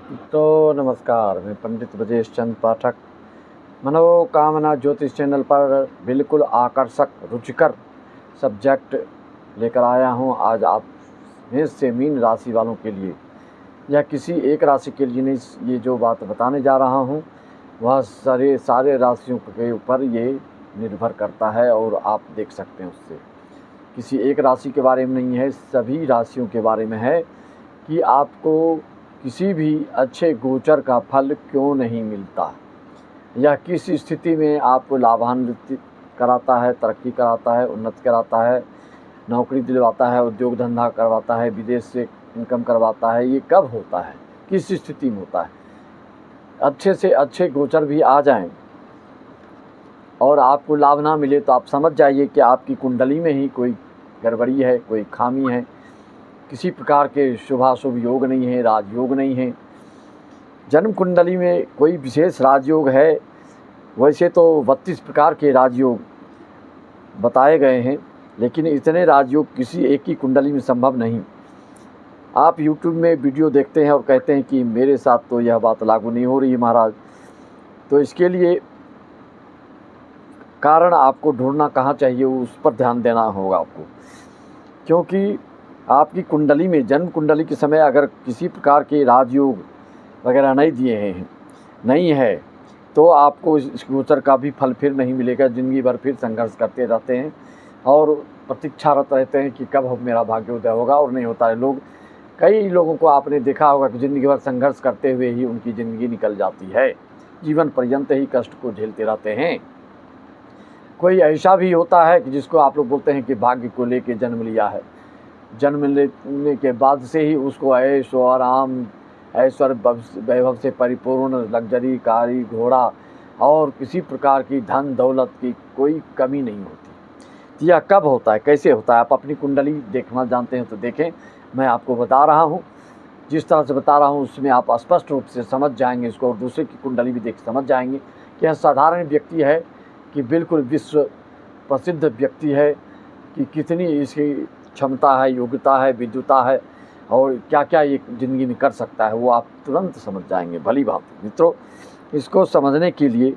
तो नमस्कार, मैं पंडित ब्रजेश चंद पाठक मनोकामना ज्योतिष चैनल पर बिल्कुल आकर्षक रुचिकर सब्जेक्ट लेकर आया हूं। आज आप मेष से मीन राशि वालों के लिए या किसी एक राशि के लिए नहीं, ये जो बात बताने जा रहा हूं वह सारे राशियों के ऊपर ये निर्भर करता है और आप देख सकते हैं उससे किसी एक राशि के बारे में नहीं है, सभी राशियों के बारे में है कि आपको किसी भी अच्छे गोचर का फल क्यों नहीं मिलता या किस स्थिति में आपको लाभान्वित कराता है, तरक्की कराता है, उन्नति कराता है, नौकरी दिलवाता है, उद्योग धंधा करवाता है, विदेश से इनकम करवाता है। ये कब होता है, किस स्थिति में होता है। अच्छे से अच्छे गोचर भी आ जाएं और आपको लाभ ना मिले तो आप समझ जाइए कि आपकी कुंडली में ही कोई गड़बड़ी है, कोई खामी है, किसी प्रकार के शुभाशुभ योग नहीं है, राजयोग नहीं है। जन्म कुंडली में कोई विशेष राजयोग है, वैसे तो 32 प्रकार के राजयोग बताए गए हैं, लेकिन इतने राजयोग किसी एक ही कुंडली में संभव नहीं। आप YouTube में वीडियो देखते हैं और कहते हैं कि मेरे साथ तो यह बात लागू नहीं हो रही है महाराज, तो इसके लिए कारण आपको ढूंढना कहाँ चाहिए, उस पर ध्यान देना होगा आपको। क्योंकि आपकी कुंडली में जन्म कुंडली के समय अगर किसी प्रकार के राजयोग वगैरह नहीं दिए हैं, नहीं है, तो आपको इस गोचर का भी फल फिर नहीं मिलेगा। ज़िंदगी भर फिर संघर्ष करते रहते हैं और प्रतीक्षारत रहते हैं कि कब मेरा भाग्योदय होगा, और नहीं होता है। कई लोगों को आपने देखा होगा कि ज़िंदगी भर संघर्ष करते हुए ही उनकी ज़िंदगी निकल जाती है, जीवन पर्यंत ही कष्ट को झेलते रहते हैं। कोई ऐसा भी होता है कि जिसको आप लोग बोलते हैं कि भाग्य को लेके जन्म लिया है, जन्म लेने के बाद से ही उसको ऐश और आराम, ऐश्वर्य वैभव से परिपूर्ण लग्जरी कारी घोड़ा और किसी प्रकार की धन दौलत की कोई कमी नहीं होती। यह कब होता है, कैसे होता है? आप अपनी कुंडली देखना जानते हैं तो देखें, मैं आपको बता रहा हूँ। जिस तरह से बता रहा हूँ उसमें आप स्पष्ट रूप से समझ जाएंगे इसको, और दूसरे की कुंडली भी देख समझ जाएंगे कि यह साधारण व्यक्ति है कि बिल्कुल विश्व प्रसिद्ध व्यक्ति है, कि कितनी इसकी क्षमता है, योग्यता है, विद्युता है, और क्या क्या ये ज़िंदगी में कर सकता है, वो आप तुरंत समझ जाएंगे। भली बात मित्रों, इसको समझने के लिए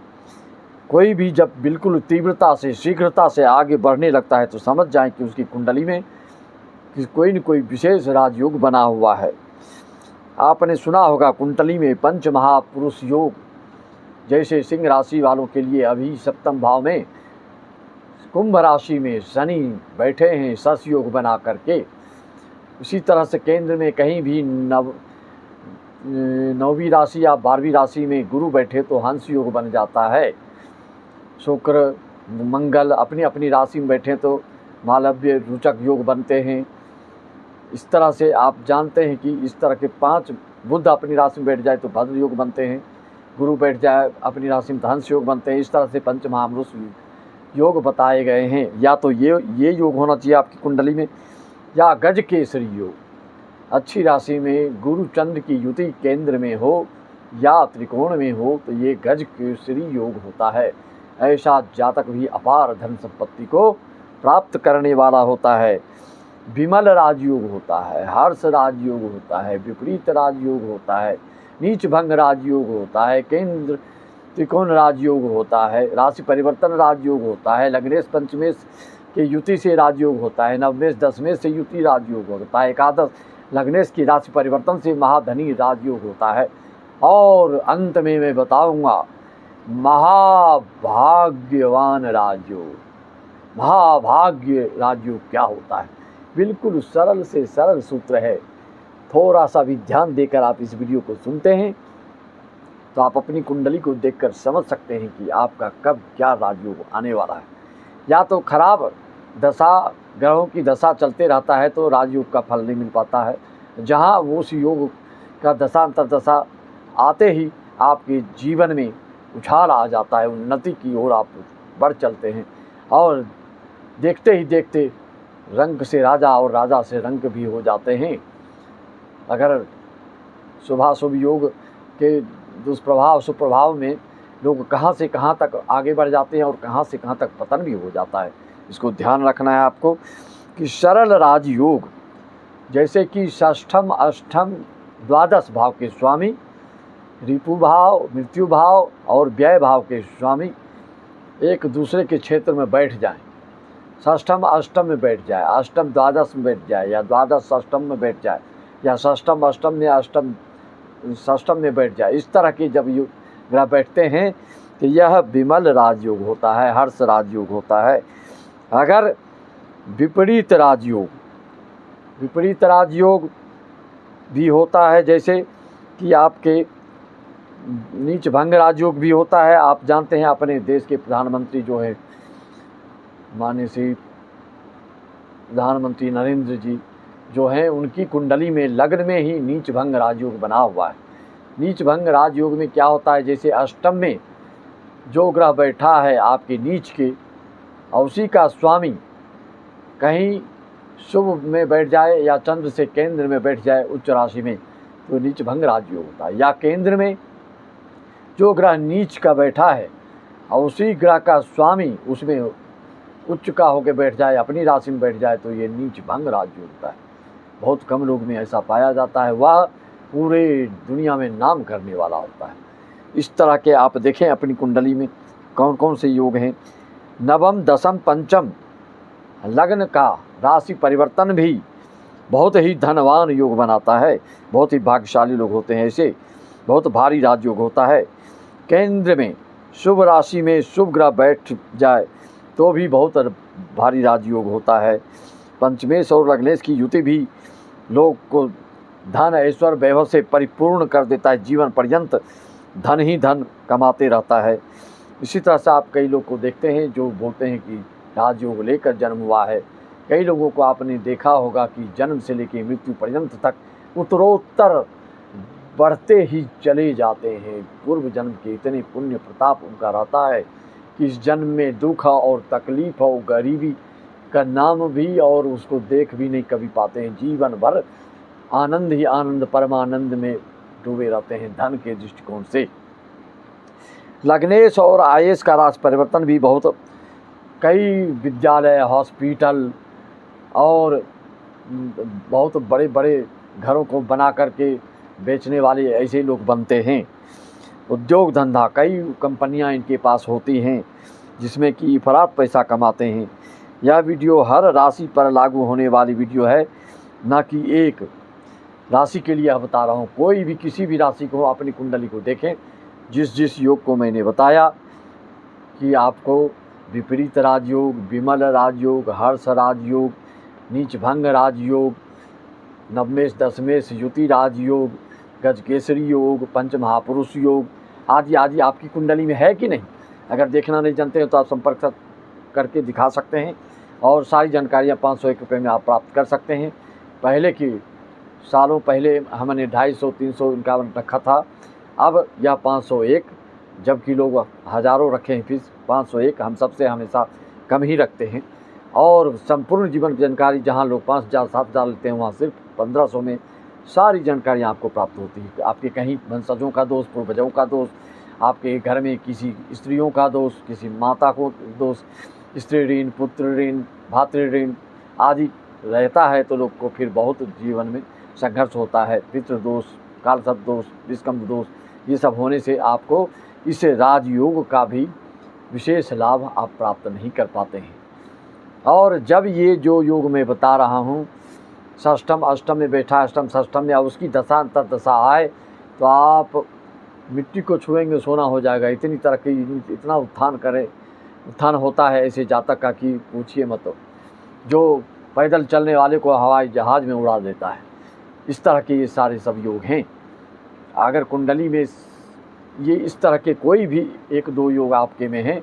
कोई भी जब बिल्कुल तीव्रता से शीघ्रता से आगे बढ़ने लगता है तो समझ जाएं कि उसकी कुंडली में कोई न कोई विशेष राजयोग बना हुआ है। आपने सुना होगा कुंडली में पंच महापुरुष योग, जैसे सिंह राशि वालों के लिए अभी सप्तम भाव में कुंभ राशि में शनि बैठे हैं सस योग बना करके। उसी तरह से केंद्र में कहीं भी नौवीं राशि या 12वीं राशि में गुरु बैठे तो हंस योग बन जाता है। शुक्र मंगल अपनी अपनी राशि में बैठे तो मालव्य रुचक योग बनते हैं। इस तरह से आप जानते हैं कि इस तरह के 5, बुध अपनी राशि में बैठ जाए तो भद्र योग बनते हैं, गुरु बैठ जाए अपनी राशि में तो हंस योग बनते हैं। इस तरह से पंच महापुरुष योग बताए गए हैं। या तो ये योग होना चाहिए आपकी कुंडली में, या गज केसरी योग अच्छी राशि में गुरु चंद्र की युति केंद्र में हो या त्रिकोण में हो तो ये गज केसरी योग होता है। ऐसा जातक भी अपार धन संपत्ति को प्राप्त करने वाला होता है। विमल राजयोग होता है, हर्ष राजयोग होता है, विपरीत राजयोग होता है, नीच भंग राजयोग होता है, केंद्र त्रिकोण राजयोग होता है, राशि परिवर्तन राजयोग होता है, लग्नेश पंचमेश के युति से राजयोग होता है, नवमेश दशमेश से युति राजयोग होता है, एकादश लग्नेश की राशि परिवर्तन से महाधनी राजयोग होता है। और अंत में मैं बताऊंगा महाभाग्यवान राजयोग। महाभाग्य राजयोग क्या होता है? बिल्कुल सरल से सरल सूत्र है। थोड़ा सा भी ध्यान देकर आप इस वीडियो को सुनते हैं तो आप अपनी कुंडली को देखकर समझ सकते हैं कि आपका कब क्या राजयोग आने वाला है। या तो खराब दशा, ग्रहों की दशा चलते रहता है तो राजयोग का फल नहीं मिल पाता है। जहाँ वो उस योग का दशा अंतरदशा आते ही आपके जीवन में उछाल आ जाता है, उन्नति की ओर आप बढ़ चलते हैं, और देखते ही देखते रंक से राजा और राजा से रंक भी हो जाते हैं। अगर शुभाशुभ योग के दुष्प्रभाव सुप्रभाव में लोग कहाँ से कहाँ तक आगे बढ़ जाते हैं और कहाँ से कहाँ तक पतन भी हो जाता है, इसको ध्यान रखना है आपको। कि सरल राजयोग जैसे कि षष्ठम अष्टम द्वादश भाव के स्वामी रिपु भाव, मृत्यु भाव और व्यय भाव के स्वामी एक दूसरे के क्षेत्र में बैठ जाएं, षष्ठम अष्टम में बैठ जाए, अष्टम द्वादश में बैठ जाए, या द्वादश षष्ठम में बैठ जाए, या षष्ठम अष्टम में अष्टम षष्ठम में बैठ जाए, इस तरह के जब ग्रह बैठते हैं तो यह विमल राजयोग होता है, हर्ष राजयोग होता है। अगर विपरीत राजयोग भी होता है, जैसे कि आपके नीच भंग राजयोग भी होता है। आप जानते हैं अपने देश के प्रधानमंत्री जो है माननीय श्री प्रधानमंत्री नरेंद्र जी जो हैं, उनकी कुंडली में लग्न में ही नीच भंग राजयोग बना हुआ है। नीच भंग राजयोग में क्या होता है, जैसे अष्टम में जो ग्रह बैठा है आपके नीच के, और उसी का स्वामी कहीं शुभ में बैठ जाए या चंद्र से केंद्र में बैठ जाए उच्च राशि में, तो नीच भंग राजयोग होता है। या केंद्र में जो ग्रह नीच का बैठा है और उसी ग्रह का स्वामी उसमें उच्च का होकर बैठ जाए, अपनी राशि में बैठ जाए, तो ये नीच भंग राजयोग होता है। बहुत कम लोग में ऐसा पाया जाता है, वह पूरे दुनिया में नाम करने वाला होता है। इस तरह के आप देखें अपनी कुंडली में कौन कौन से योग हैं। नवम दशम पंचम लग्न का राशि परिवर्तन भी बहुत ही धनवान योग बनाता है, बहुत ही भाग्यशाली लोग होते हैं, ऐसे बहुत भारी राजयोग होता है। केंद्र में शुभ राशि में शुभ ग्रह बैठ जाए तो भी बहुत भारी राजयोग होता है। पंचमेश और लग्नेश की युति भी लोग को धन ऐश्वर्य वैभव से परिपूर्ण कर देता है, जीवन पर्यंत धन ही धन कमाते रहता है। इसी तरह से आप कई लोग को देखते हैं जो बोलते हैं कि राजयोग लेकर जन्म हुआ है। कई लोगों को आपने देखा होगा कि जन्म से लेकर मृत्यु पर्यंत तक उत्तरोत्तर बढ़ते ही चले जाते हैं। पूर्व जन्म के इतने पुण्य प्रताप उनका रहता है कि इस जन्म में दुख और तकलीफ और गरीबी का नाम भी और उसको देख भी नहीं कभी पाते हैं। जीवन भर आनंद ही आनंद, परमानंद में डूबे रहते हैं धन के दृष्टिकोण से। लग्नेश और आयेश का राशि परिवर्तन भी बहुत, कई विद्यालय, हॉस्पिटल और बहुत बड़े बड़े घरों को बना करके बेचने वाले ऐसे लोग बनते हैं। उद्योग धंधा, कई कंपनियां इनके पास होती हैं जिसमें कि इफरात पैसा कमाते हैं। यह वीडियो हर राशि पर लागू होने वाली वीडियो है, ना कि एक राशि के लिए बता रहा हूँ। कोई भी किसी भी राशि को अपनी कुंडली को देखें, जिस योग को मैंने बताया कि आपको विपरीत राजयोग, विमल राजयोग, हर्ष राजयोग, नीच भंग राजयोग, नवमेश दशमेश युति राजयोग, गजकेसरी योग, पंच महापुरुष योग आदि आदि आपकी कुंडली में है कि नहीं। अगर देखना नहीं जानते हैं तो आप संपर्क करके दिखा सकते हैं और सारी जानकारियाँ 501 रुपये में आप प्राप्त कर सकते हैं। पहले की सालों पहले हमने 250, 300 इनका रखा था, अब यह 501, जबकि लोग हज़ारों रखे हैं फीस। 501 हम सबसे हमेशा कम ही रखते हैं। और संपूर्ण जीवन की जानकारी जहाँ लोग 5000, 7000 लेते हैं, वहाँ सिर्फ 1500 में सारी जानकारियाँ आपको प्राप्त होती है। आपके कहीं वंशजों का दोष, पूर्वजों का दोष, आपके घर में किसी स्त्रियों का दोष, किसी माता को दोष, स्त्री ऋण, पुत्र ऋण, भातृ ऋण आदि रहता है तो लोग को फिर बहुत जीवन में संघर्ष होता है। पितृ दोष, कालसर्प दोष, विषकंभ दोष, ये सब होने से आपको इस राजयोग का भी विशेष लाभ आप प्राप्त नहीं कर पाते हैं। और जब ये जो योग मैं बता रहा हूँ षष्ठम अष्टम में बैठा, अष्टम षष्ठम में, उसकी दशा अंतर दशा आए तो आप मिट्टी को छुएंगे सोना हो जाएगा। इतनी तरक्की, इतना उत्थान होता है ऐसे जातक का कि पूछिए मत। जो पैदल चलने वाले को हवाई जहाज़ में उड़ा देता है। इस तरह के ये सारे सब योग हैं। अगर कुंडली में ये इस तरह के कोई भी 1-2 योग आपके में हैं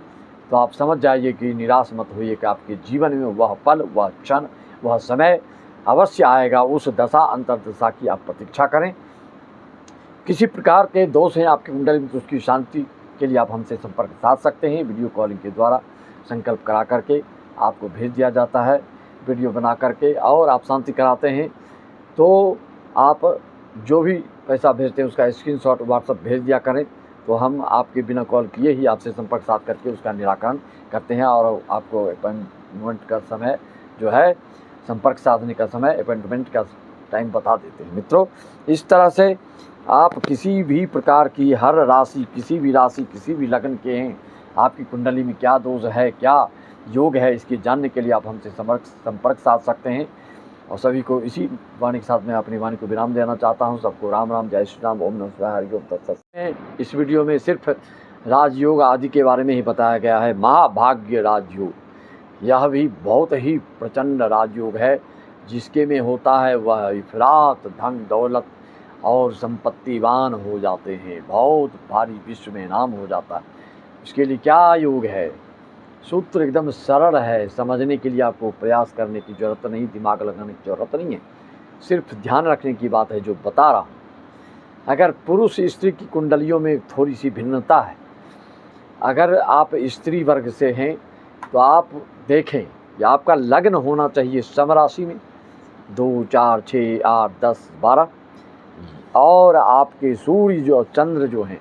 तो आप समझ जाइए कि निराश मत होइए कि आपके जीवन में वह पल, वह क्षण, वह समय अवश्य आएगा। उस दशा अंतर्दशा की आप प्रतीक्षा करें। किसी प्रकार के दोष हैं आपकी कुंडली में तो उसकी शांति के लिए आप हमसे संपर्क साध सकते हैं। वीडियो कॉलिंग के द्वारा संकल्प करा करके आपको भेज दिया जाता है वीडियो बना करके, और आप शांति कराते हैं तो आप जो भी पैसा भेजते हैं उसका स्क्रीनशॉट व्हाट्सएप भेज दिया करें, तो हम आपके बिना कॉल किए ही आपसे संपर्क साध करके उसका निराकरण करते हैं और आपको अपॉइंटमेंट का समय जो है, संपर्क साधने का समय, अपॉइंटमेंट का टाइम बता देते हैं। मित्रों, इस तरह से आप किसी भी प्रकार की हर राशि, किसी भी लग्न के हैं, आपकी कुंडली में क्या दोष है, क्या योग है, इसके जानने के लिए आप हमसे संपर्क साध सकते हैं। और सभी को इसी वाणी के साथ मैं अपनी वाणी को विराम देना चाहता हूं। सबको राम राम, जय श्री राम, ओम नमः शिवाय, हरि ओम तत्सत। इस वीडियो में सिर्फ राजयोग आदि के बारे में ही बताया गया है। महाभाग्य राजयोग, यह भी बहुत ही प्रचंड राजयोग है, जिसके में होता है वह इफरात धन दौलत और संपत्तिवान हो जाते हैं, बहुत भारी विश्व में नाम हो जाता है। इसके लिए क्या योग है, सूत्र एकदम सरल है, समझने के लिए आपको प्रयास करने की ज़रूरत नहीं, दिमाग लगाने की ज़रूरत नहीं है, सिर्फ ध्यान रखने की बात है जो बता रहा हूँ। अगर पुरुष स्त्री की कुंडलियों में थोड़ी सी भिन्नता है, अगर आप स्त्री वर्ग से हैं तो आप देखें, या आपका लग्न होना चाहिए सम राशि में 2, 4, 6, 8, 10, 12, और आपके सूर्य जो चंद्र जो हैं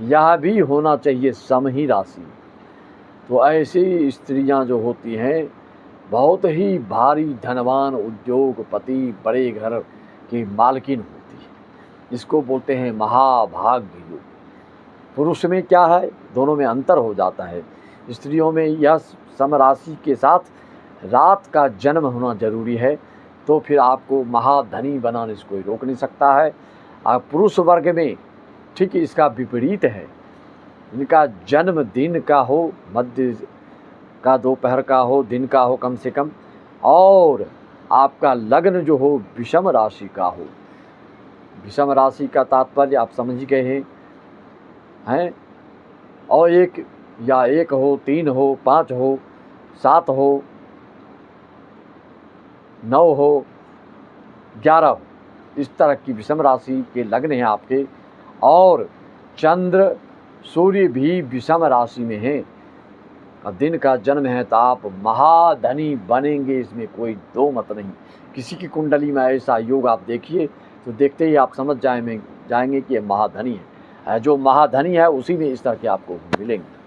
यह भी होना चाहिए सम ही राशि में। तो ऐसी स्त्रियां जो होती हैं बहुत ही भारी धनवान, उद्योगपति, बड़े घर की मालकिन होती है। इसको बोलते हैं महाभाग्य योग। पुरुष में क्या है, दोनों में अंतर हो जाता है। स्त्रियों में यह सम राशि के साथ रात का जन्म होना जरूरी है, तो फिर आपको महाधनी बनाने से कोई रोक नहीं सकता है। पुरुष वर्ग में ठीक इसका विपरीत है, इनका जन्म दिन का हो, मध्य का, दोपहर का हो, दिन का हो कम से कम, और आपका लग्न जो हो विषम राशि का हो। विषम राशि का तात्पर्य आप समझ गए हैं, और एक हो, 3 हो, 5 हो, 7 हो, 9 हो, 11 हो, इस तरह की विषम राशि के लग्न हैं आपके। और चंद्र सूर्य भी विषम राशि में है, और दिन का जन्म है, तो आप महाधनी बनेंगे, इसमें कोई दो मत नहीं। किसी की कुंडली में ऐसा योग आप देखिए तो देखते ही आप समझ जाएंगे कि ये महाधनी है। जो महाधनी है उसी में इस तरह के आपको मिलेंगे।